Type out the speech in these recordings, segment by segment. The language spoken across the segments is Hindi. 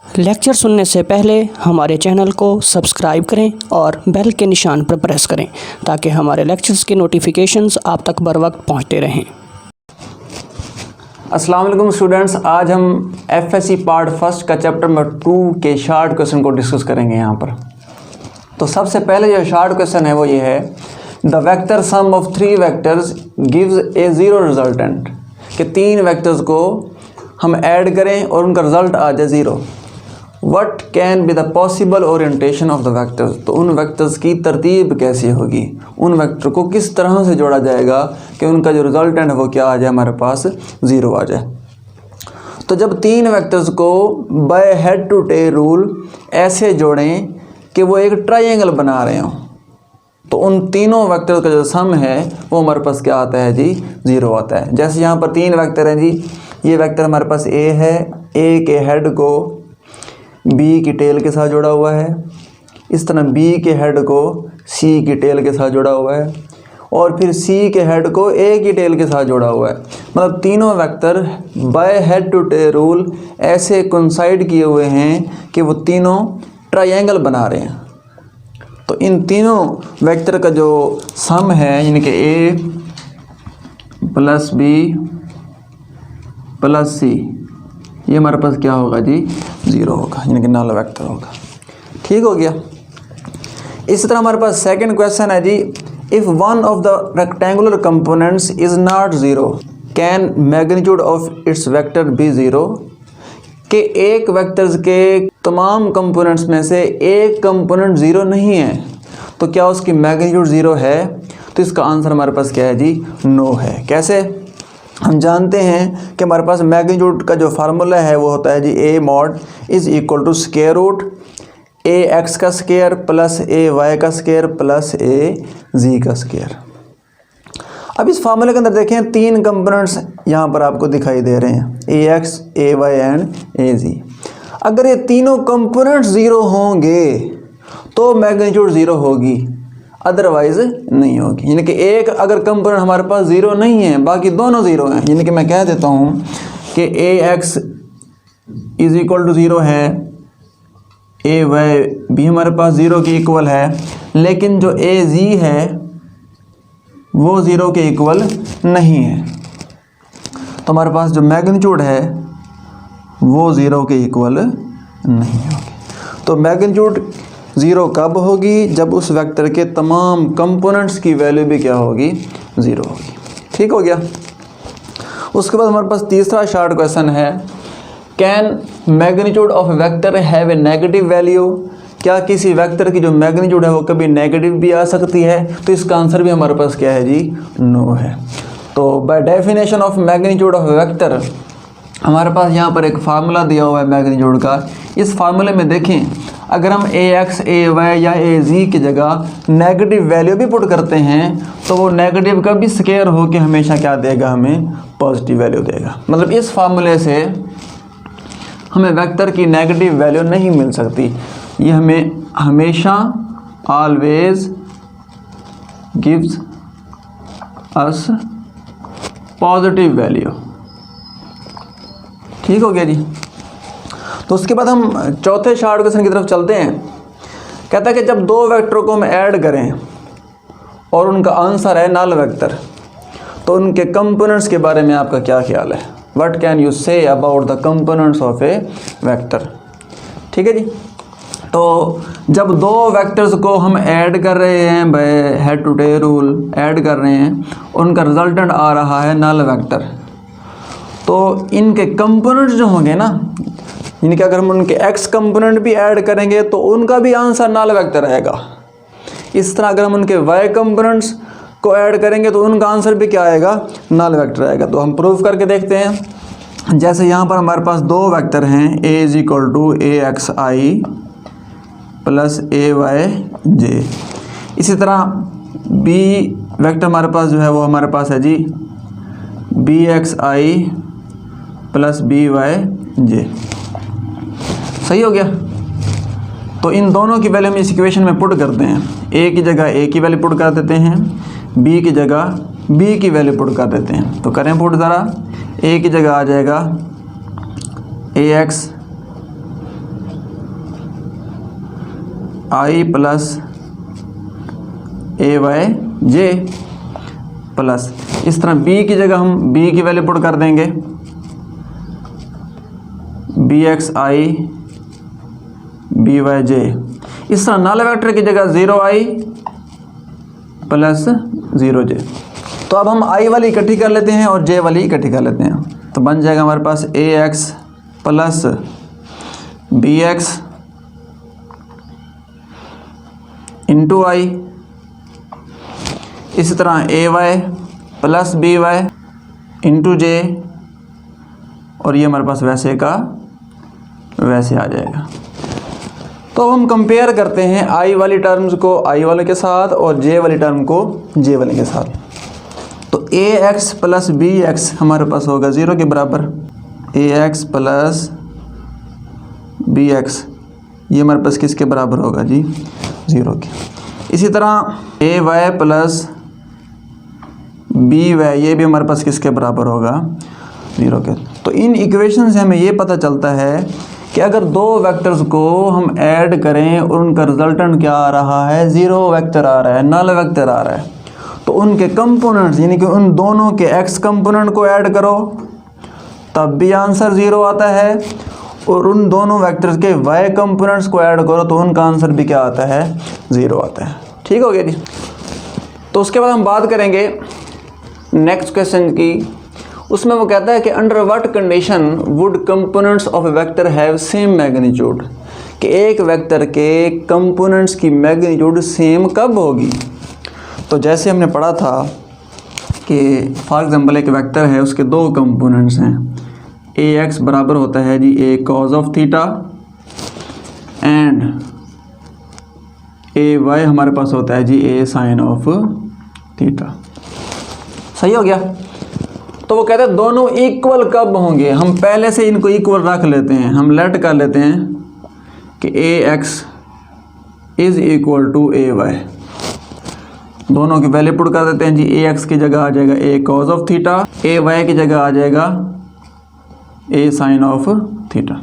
लेक्चर सुनने से पहले हमारे चैनल को सब्सक्राइब करें और बेल के निशान पर प्रेस करें ताकि हमारे लेक्चर्स के नोटिफिकेशंस आप तक बर वक्त पहुँचते रहें। अस्सलाम वालेकुम स्टूडेंट्स, आज हम एफएससी पार्ट फर्स्ट का चैप्टर नंबर 2 के शार्ट क्वेश्चन को डिस्कस करेंगे यहाँ पर। तो सबसे पहले जो शार्ट क्वेश्चन है वो ये है, the vector sum of 3 vectors gives A zero resultant, कि 3 वेक्टर्स को हम ऐड करें और उनका रिजल्ट आ जाए zero. What can be the possible orientation of the vectors, तो उन वेक्टर्स की तरतीब कैसी होगी, उन वेक्टर को किस तरह से जोड़ा जाएगा कि उनका जो रिजल्टेंट है वो क्या आ जाए, हमारे पास ज़ीरो आ जाए। तो जब 3 वेक्टर्स को by head to tail rule ऐसे जोड़ें कि वो एक ट्रायंगल बना रहे हों, तो उन तीनों वेक्टर्स का जो सम है वो हमारे पास क्या आता है जी, ज़ीरो आता है। जैसे यहाँ पर 3 वेक्टर हैं जी, ये वेक्टर हमारे पास ए है, ए के हेड को बी की टेल के साथ जोड़ा हुआ है, इस तरह बी के हेड को सी की टेल के साथ जोड़ा हुआ है, और फिर सी के हेड को ए की टेल के साथ जोड़ा हुआ है। मतलब तीनों vector by head to tail rule ऐसे कोइंसाइड किए हुए हैं कि वो तीनों ट्रायंगल बना रहे हैं। तो इन तीनों वेक्टर का जो सम है, यानी कि ए प्लस बी प्लस सी, ये हमारे पास क्या होगा जी, ज़ीरो होगा, यानी कि नल वेक्टर होगा। ठीक हो गया। इसी तरह हमारे पास सेकंड क्वेश्चन है जी, if one of the rectangular components is not zero can magnitude of its vector be zero, कि एक वेक्टर्स के तमाम कंपोनेंट्स में से एक कंपोनेंट ज़ीरो नहीं है तो क्या उसकी मैग्नीट्यूड ज़ीरो है? तो इसका आंसर हमारे पास क्या है जी, नो है। कैसे? हम जानते हैं कि हमारे पास मैग्नीट्यूड का जो फार्मूला है वो होता है जी, A mod is equal to square root A X का स्क्वायर प्लस ए वाई का स्क्वायर प्लस ए जी का स्क्वायर। अब इस फार्मूले के अंदर देखें, 3 कंपोनेंट्स यहाँ पर आपको दिखाई दे रहे हैं, ए एक्स ए वाई एंड ए जी। अगर ये तीनों कंपोनेंट्स ज़ीरो होंगे तो मैग्नीट्यूड ज़ीरो होगी, अदरवाइज नहीं होगी। यानी कि एक अगर कंपोनेंट हमारे पास ज़ीरो नहीं है, बाकी दोनों ज़ीरो हैं, यानी कि मैं कह देता हूँ कि A X is equal to zero है, ए वाई भी हमारे पास ज़ीरो के इक्वल है, लेकिन जो ए जी है वो ज़ीरो के इक्वल नहीं है, तो हमारे पास जो मैग्नीट्यूड है वो ज़ीरो के इक्वल नहीं होगी। तो मैग्नीट्यूड ज़ीरो कब होगी? जब उस वेक्टर के तमाम कंपोनेंट्स की वैल्यू भी क्या होगी, ज़ीरो होगी। ठीक हो गया। उसके बाद हमारे पास तीसरा शॉर्ट क्वेश्चन है, can magnitude of vector have a negative value, क्या किसी वेक्टर की जो मैग्नीट्यूड है वो कभी नेगेटिव भी आ सकती है? तो इसका आंसर भी हमारे पास क्या है जी, नो है। तो by definition of magnitude of vector हमारे पास यहाँ पर एक फार्मूला दिया हुआ है मैग्नीट्यूड का। इस फार्मूले में देखें, अगर हम ए एक्स ए वाई या ए जी की जगह नेगेटिव वैल्यू भी पुट करते हैं तो वो नेगेटिव का भी स्क्वायर होकर हमेशा क्या देगा, हमें पॉजिटिव वैल्यू देगा। मतलब इस फार्मूले से हमें वेक्टर की नेगेटिव वैल्यू नहीं मिल सकती, ये हमें हमेशा always gives us positive value. ठीक हो गया जी। तो उसके बाद हम चौथे शॉर्ट क्वेश्चन की तरफ चलते हैं। कहता है कि जब 2 वेक्टर को हम ऐड करें और उनका आंसर है नल वेक्टर, तो उनके कंपोनेंट्स के बारे में आपका क्या ख्याल है? What can you say about the components of A vector? ठीक है जी। तो जब 2 वेक्टर्स को हम ऐड कर रहे हैं by head to tail rule, add कर रहे हैं, उनका रिजल्टेंट आ रहा है नल वेक्टर, तो इनके कंपोनेंट्स जो होंगे ना, यानी कि अगर हम उनके एक्स कंपोनेंट भी ऐड करेंगे तो उनका भी आंसर नल वेक्टर आएगा। इस तरह अगर हम उनके वाई कंपोनेंट्स को ऐड करेंगे तो उनका आंसर भी क्या आएगा, नल वेक्टर आएगा। तो हम प्रूव करके देखते हैं। जैसे यहाँ पर हमारे पास 2 वेक्टर हैं, A is equal to A X I plus A Y J. इसी तरह बी वेक्टर हमारे पास जो है वो हमारे पास है जी, B x I plus B Y जे। सही हो गया। तो इन दोनों की वैल्यू हम इस इक्वेशन में पुट करते हैं। ए की जगह ए की वैल्यू पुट कर देते हैं, बी की जगह बी की वैल्यू पुट कर देते हैं। तो करें पुट ज़रा, ए की जगह आ जाएगा ए X I plus A Y J plus, इस तरह बी की जगह हम बी की वैल्यू पुट कर देंगे, बी एक्स आई बी वाई जे। इस तरह नल वेक्टर की जगह 0 आई प्लस 0 जे। तो अब हम आई वाली इकट्ठी कर लेते हैं और जे वाली इकट्ठी कर लेते हैं, तो बन जाएगा हमारे पास A X plus B X into I, इसी तरह A Y plus B Y into J, और ये हमारे पास वैसे का वैसे आ जाएगा। तो हम कंपेयर करते हैं आई वाली टर्म्स को आई वाले के साथ और जे वाली टर्म को जे वाले के साथ। तो ए एक्स प्लस बी एक्स हमारे पास होगा 0 के बराबर, ए एक्स प्लस बी एक्स ये हमारे पास किसके बराबर होगा जी, 0 के। इसी तरह A Y plus B Y ये भी हमारे पास किसके बराबर होगा, 0 के। तो इन इक्वेशन से हमें ये पता चलता है कि अगर दो वेक्टर्स को हम ऐड करें और उनका रिजल्टेंट क्या आ रहा है, 0 वेक्टर आ रहा है, नल वेक्टर आ रहा है, तो उनके कंपोनेंट्स यानी कि उन दोनों के x कंपोनेंट को ऐड करो तब भी आंसर 0 आता है, और उन दोनों वेक्टर्स के y कंपोनेंट्स को ऐड करो तो उनका आंसर भी क्या आता है, 0 आता है। ठीक हो गया जी। तो उसके बाद हम बात करेंगे नेक्स्ट क्वेश्चन की। उसमें वो कहता है कि under what condition would components of A vector have same magnitude, कि एक वेक्टर के कंपोनेंट्स की मैग्नीट्यूड सेम कब होगी। तो जैसे हमने पढ़ा था कि फॉर एग्जांपल एक वेक्टर है, उसके दो कंपोनेंट्स हैं, ए एक्स बराबर होता है जी A cos of theta and A Y हमारे पास होता है जी ए साइन ऑफ थीटा। सही हो गया। तो वो कहते हैं दोनों इक्वल कब होंगे। हम पहले से इनको इक्वल रख लेते हैं, हम लेट कर लेते हैं कि A X is equal to A Y, दोनों की वैल्यू पुट कर देते हैं जी। ए एक्स की जगह आ जाएगा A cos of theta, A Y की जगह आ जाएगा ए साइन ऑफ थीटा।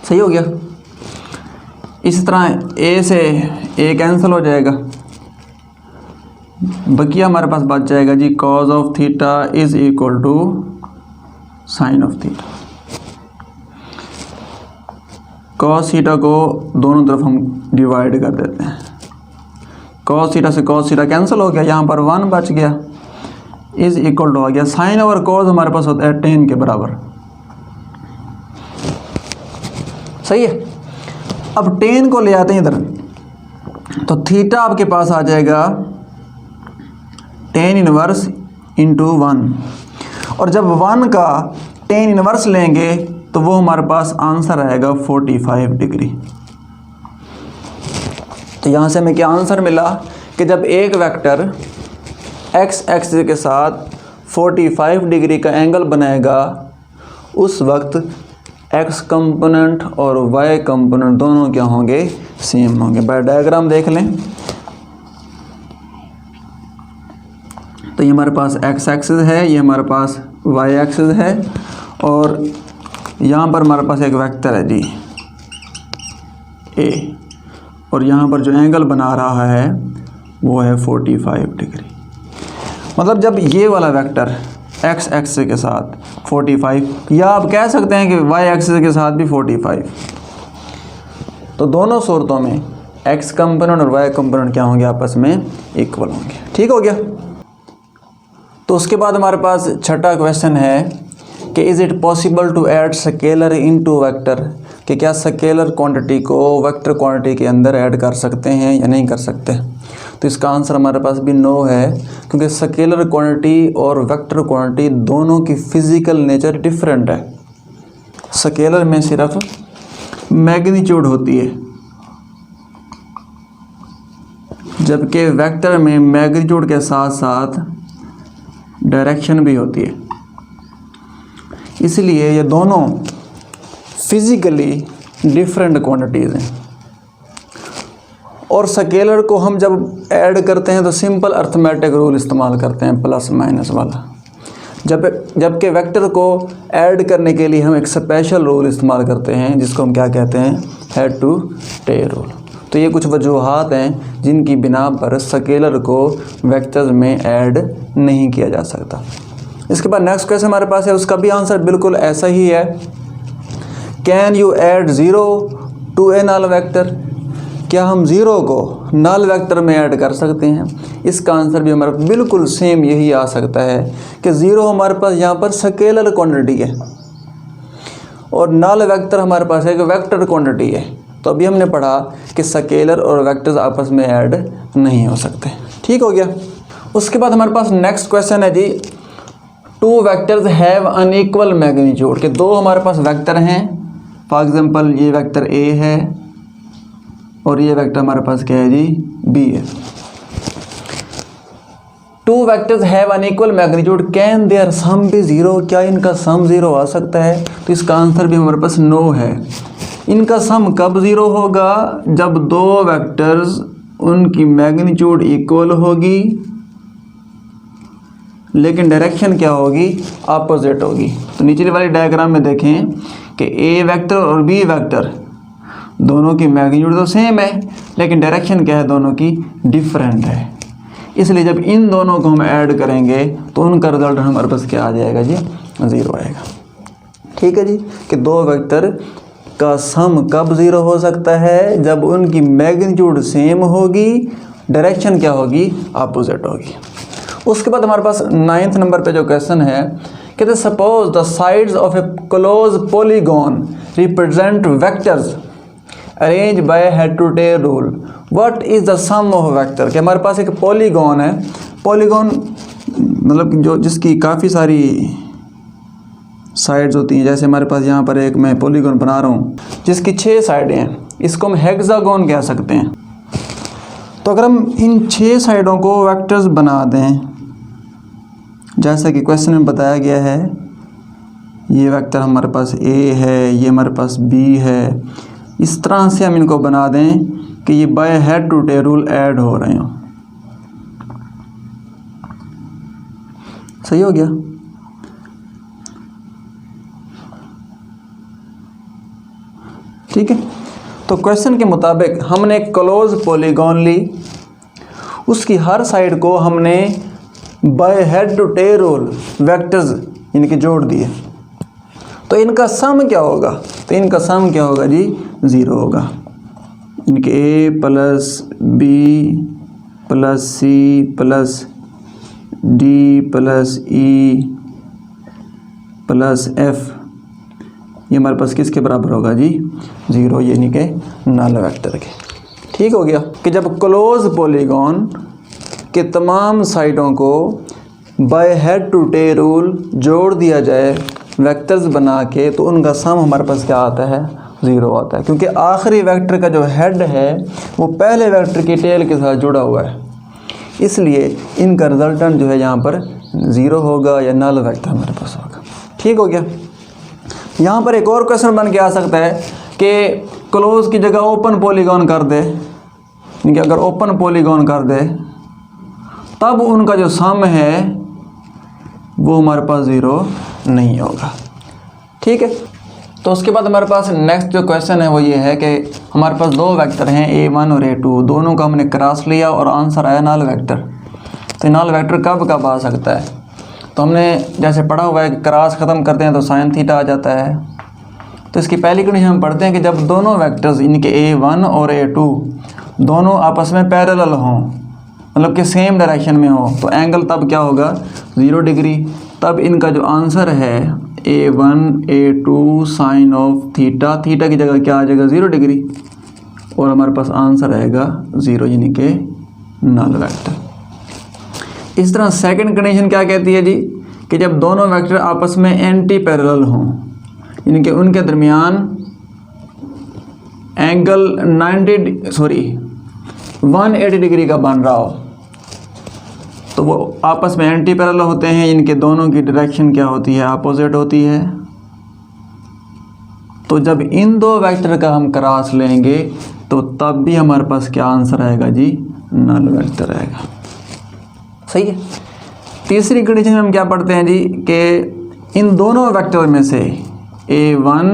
सही हो गया। इसी तरह ए से ए कैंसिल हो जाएगा, बकिया हमारे पास बच जाएगा जी cos of theta is equal to sine of theta. Cos theta को दोनों तरफ हम डिवाइड कर देते हैं, कॉस थीटा से कॉस थीटा कैंसिल हो गया, यहाँ पर 1 बच गया, इज इक्वल टू आ गया साइन ओवर कॉस हमारे पास होता है tan के बराबर। सही है। अब tan को ले आते हैं इधर, तो थीटा आपके पास आ जाएगा tan इनवर्स इंटू 1, और जब 1 का tan इनवर्स लेंगे तो वो हमारे पास आंसर आएगा 45 डिग्री। तो यहाँ से हमें क्या आंसर मिला कि जब एक वेक्टर x एक्सिस के साथ 45 डिग्री का एंगल बनाएगा उस वक्त x कंपोनेंट और y कंपोनेंट दोनों क्या होंगे, सेम होंगे। बाय डायग्राम देख लें तो ये हमारे पास x एक्सिस है, ये हमारे पास y एक्सिस है, और यहाँ पर हमारे पास एक वेक्टर है जी a, और यहाँ पर जो एंगल बना रहा है वो है 45 डिग्री। मतलब जब ये वाला वेक्टर x एक्सिस के साथ 45, या आप कह सकते हैं कि y एक्सिस के साथ भी 45, तो दोनों सूरतों में x कंपोनेंट और y कंपोनेंट क्या होंगे, आपस में इक्वल होंगे। ठीक हो गया। तो उसके बाद हमारे पास छठा क्वेश्चन है कि is it possible to add scalar into vector, कि क्या स्केलर क्वांटिटी को वेक्टर क्वांटिटी के अंदर ऐड कर सकते हैं या नहीं कर सकते। तो इसका आंसर हमारे पास भी नो है, क्योंकि स्केलर क्वांटिटी और वेक्टर क्वांटिटी दोनों की फिजिकल नेचर डिफरेंट है। स्केलर में सिर्फ मैग्नीट्यूड होती है, जबकि वेक्टर में मैग्नीट्यूड के साथ साथ डायरेक्शन भी होती है। इसलिए ये दोनों फिजिकली डिफरेंट क्वांटिटीज़ हैं। और स्केलर को हम जब ऐड करते हैं तो सिंपल अर्थमेटिक रूल इस्तेमाल करते हैं, प्लस माइनस वाला, जबकि वेक्टर को ऐड करने के लिए हम एक स्पेशल रूल इस्तेमाल करते हैं जिसको हम क्या कहते हैं, हेड टू टेल रूल। तो ये कुछ वजूहात हैं जिनकी बिना पर स्केलर को वेक्टर्स में ऐड नहीं किया जा सकता। इसके बाद नेक्स्ट क्वेश्चन हमारे पास है, उसका भी आंसर बिल्कुल ऐसा ही है। Can you add 0 to a null vector? क्या हम 0 को नल वेक्टर में ऐड कर सकते हैं? इसका आंसर भी हमारे बिल्कुल सेम यही आ सकता है कि 0 हमारे पास यहाँ पर स्केलर क्वांटिटी है और नल वेक्टर हमारे पास एक वेक्टर क्वांटिटी है। तो अभी हमने पढ़ा कि स्केलर और वेक्टर्स आपस में ऐड नहीं हो सकते। ठीक हो गया। उसके बाद हमारे पास नेक्स्ट क्वेश्चन है जी, 2 वेक्टर्स हैव अनइक्वल मैग्नीट्यूड, के 2 हमारे पास वेक्टर हैं। फॉर एग्जांपल ये वेक्टर ए है और ये वेक्टर हमारे पास क्या है जी, बी है। 2 vectors have unequal magnitude, can their sum be 0? क्या इनका सम 0 आ सकता है? तो इसका आंसर भी हमारे पास नो है। इनका सम कब 0 होगा? जब 2 वेक्टर्स उनकी मैग्नीट्यूड इक्वल होगी लेकिन डायरेक्शन क्या होगी, अपोजिट होगी। तो नीचे वाली डायग्राम में देखें कि ए वेक्टर और बी वेक्टर दोनों की मैग्नीट्यूड तो सेम है लेकिन डायरेक्शन क्या है, दोनों की डिफरेंट है। इसलिए जब इन दोनों को हम ऐड करेंगे तो उनका रिजल्ट हमारे पास क्या आ जाएगा जी, 0 आएगा। ठीक है जी, कि 2 वेक्टर का सम कब 0 हो सकता है? जब उनकी मैग्नीट्यूड सेम होगी, डायरेक्शन क्या होगी, अपोजिट होगी। उसके बाद हमारे पास 9th नंबर पे जो क्वेश्चन है, कहते suppose the sides of a close polygon represent vectors arrange by head to tail rule, what is the sum of vector? कि हमारे पास एक पॉलीगॉन है, पॉलीगॉन मतलब जो जिसकी काफ़ी सारी साइड्स होती हैं। जैसे हमारे पास यहाँ पर एक मैं पॉलीगॉन बना रहा हूँ जिसकी 6 साइडें हैं, इसको हम हेक्सागोन कह सकते हैं। तो अगर हम इन 6 साइडों को वेक्टर्स बना दें जैसा कि क्वेश्चन में बताया गया है, ये वेक्टर हमारे पास ए है, ये हमारे पास बी है, इस तरह से हम इनको बना दें कि ये by head to tail rule add हो रहे हों। सही हो गया। ठीक है, तो क्वेश्चन के मुताबिक हमने एक क्लोज पॉलीगॉन ली, उसकी हर साइड को हमने by head to tail rule vectors इनके जोड़ दिए। तो इनका सम क्या होगा? तो इनका सम क्या होगा जी, 0 होगा। इनके A plus B plus C plus D plus E plus F, ये हमारे पास किसके बराबर होगा जी, 0, यानी कि नल वेक्टर के। ठीक हो गया कि जब क्लोज पॉलीगॉन के तमाम साइडों को by head to tail rule जोड़ दिया जाए वेक्टर्स बना के, तो उनका सम हमारे पास क्या आता है, 0 आता है। क्योंकि आखिरी वेक्टर का जो हेड है वो पहले वेक्टर की टेल के साथ जुड़ा हुआ है, इसलिए इनका रिजल्टेंट जो है यहाँ पर 0 होगा या नल वेक्टर हमारे पास होगा। ठीक हो गया। यहाँ पर एक और क्वेश्चन बन के आ सकता है कि क्लोज की जगह ओपन पॉलीगॉन कर दे, यानी अगर ओपन पॉलीगॉन कर दे तब उनका जो सम है वो हमारे पास 0 नहीं होगा। ठीक है, तो उसके बाद हमारे पास नेक्स्ट जो क्वेश्चन है वो ये है कि हमारे पास 2 वेक्टर हैं A1 और A2, दोनों का हमने क्रॉस लिया और आंसर आया नल वेक्टर। तो नल वेक्टर कब कब आ सकता है? तो हमने जैसे पढ़ा हुआ है कि क्रॉस ख़त्म करते हैं तो साइन थीटा आ जाता है। तो इसकी पहली कंडीशन हम पढ़ते हैं कि जब दोनों वेक्टर्स इनके A1 और A2 दोनों आपस में पैरेलल हों, मतलब कि सेम डायरेक्शन में हो, तो एंगल तब क्या होगा, 0 डिग्री। तब इनका जो आंसर है A1 A2 sign of theta, theta की जगह क्या आ जाएगा, 0 डिग्री, और हमारे पास आंसर आएगा 0, यानी कि नल वेक्टर। इस तरह सेकंड कंडीशन क्या कहती है जी, कि जब दोनों वेक्टर आपस में एंटी पैरेलल हों, यानी कि उनके दरमियान एंगल 180 डिग्री का बन रहा हो, तो वो आपस में एंटी पैरेलल होते हैं, इनके दोनों की डायरेक्शन क्या होती है, अपोजिट होती है। तो जब इन 2 वेक्टर का हम क्रॉस लेंगे तो तब भी हमारे पास क्या आंसर आएगा जी, नल वेक्टर आएगा। सही है। तीसरी कंडीशन हम क्या पढ़ते हैं जी, कि इन दोनों वेक्टर में से A1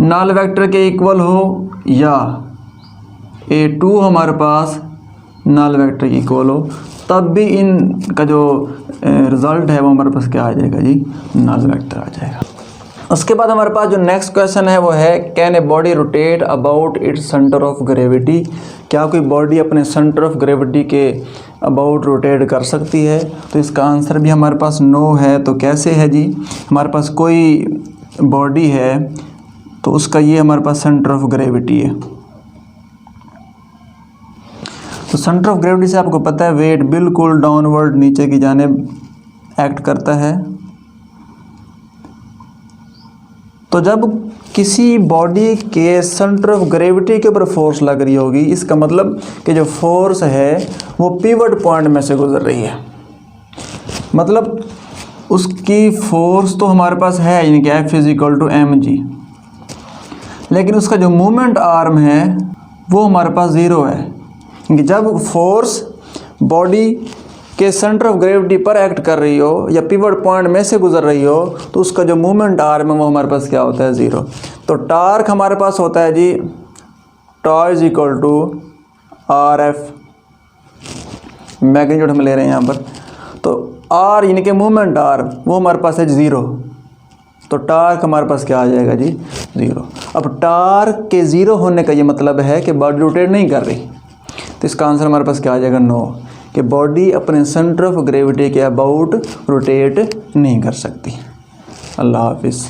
नल वेक्टर के इक्वल हो या A2 हमारे पास नल वेक्टर की इक्वल हो, तब भी इनका जो रिज़ल्ट है वो हमारे पास क्या आ जाएगा जी, नल वेक्टर आ जाएगा। उसके बाद हमारे पास जो नेक्स्ट क्वेश्चन है वो है can a body rotate about its centre of gravity, क्या कोई बॉडी अपने सेंटर ऑफ ग्रेविटी के अबाउट रोटेट कर सकती है। तो इसका आंसर भी हमारे पास नो है। तो कैसे है जी, हमारे पास कोई बॉडी है तो उसका ये हमारे पास सेंटर ऑफ ग्रेविटी है, तो सेंटर ऑफ ग्रेविटी से आपको पता है वेट बिल्कुल डाउनवर्ड नीचे की जानिब एक्ट करता है। तो जब किसी बॉडी के सेंटर ऑफ ग्रेविटी के ऊपर फोर्स लग रही होगी, इसका मतलब कि जो फोर्स है वो पिवट पॉइंट में से गुजर रही है, मतलब उसकी फोर्स तो हमारे पास है यानी कि F = mg, लेकिन उसका जो मूवमेंट आर्म है वो हमारे पास 0 है, क्योंकि जब फोर्स बॉडी के सेंटर ऑफ ग्रेविटी पर एक्ट कर रही हो या पिवट पॉइंट में से गुजर रही हो तो उसका जो मूवमेंट आर्म है वो हमारे पास क्या होता है, 0। तो टार्क हमारे पास होता है जी टॉ = RF, मैग्नीट्यूड हम ले रहे हैं यहाँ पर, तो R यानी कि मूवमेंट आर्म वो हमारे पास है 0, तो टार्क हमारे पास क्या आ जाएगा जी, 0। अब टार्क के 0 होने का ये मतलब है कि बॉडी रोटेट नहीं कर रही, तो इसका आंसर हमारे पास क्या आ जाएगा, नो, कि बॉडी अपने सेंटर ऑफ ग्रेविटी के अबाउट रोटेट नहीं कर सकती। अल्लाह हाफिज़।